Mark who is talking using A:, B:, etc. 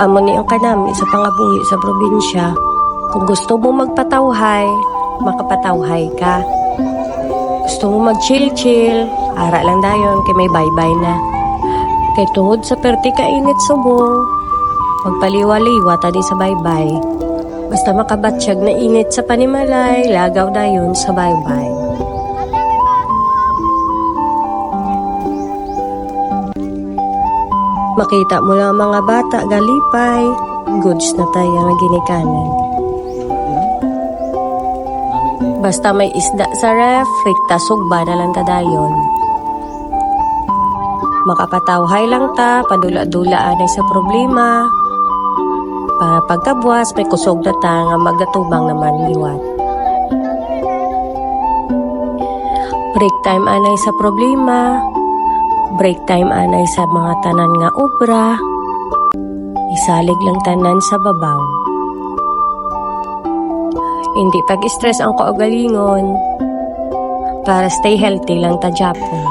A: amo ni ang kanami sa pangabuhi sa probinsya. Kung gusto mo magpatawhay, makapatawhay ka. Gusto mo mag-chill-chill, ara lang dayon kay may bye-bye na. Kay tungod sa perti kainit subong, magpaliwa-liwa tadi sa bye-bye. Basta makabatsyag na init sa panimalay, lagaw dayon sa bye-bye. Makita mo lang mga bata galipay, goods na tayo nga ginikanan. Basta may isda sa ref, rikta sugba na lang tadayon. Makapatawhay lang ta, padula-dulaan ay sa problema. Para pagkabuas, may kusog na ta nga magdatubang naman liwat. Break time anay sa problema. Break time anay sa mga tanan nga obra. Isalig lang tanan sa babaw. Hindi pag-stress ang kaugalingon. Para stay healthy lang ta Japon.